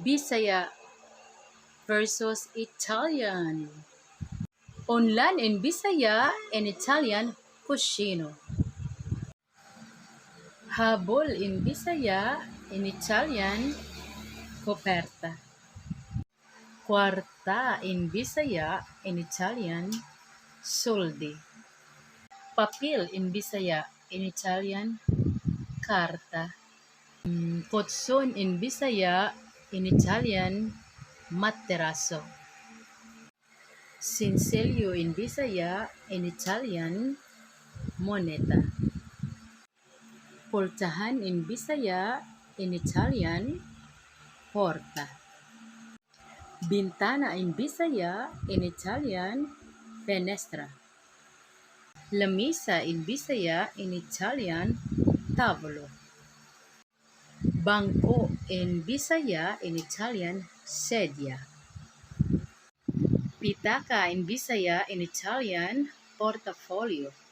Bisaya versus Italian. Unlan in Bisaya and Italian cuscino. Habol in Bisaya, in Italian coperta. Kwarta in Bisaya, in Italian soldi. Papel in Bisaya, in Italian carta. Kotson in Bisaya, in Italian materasso. Sinselyo in Bisaya, in Italian moneta. Portahan in Bisaya, in Italian porta. Bintana in Bisaya, in Italian finestra. Lamisa in Bisaya, in Italian tavolo. Bangko in Bisaya, in Italian sedia. Pitaka in Bisaya, in Italian portafolio.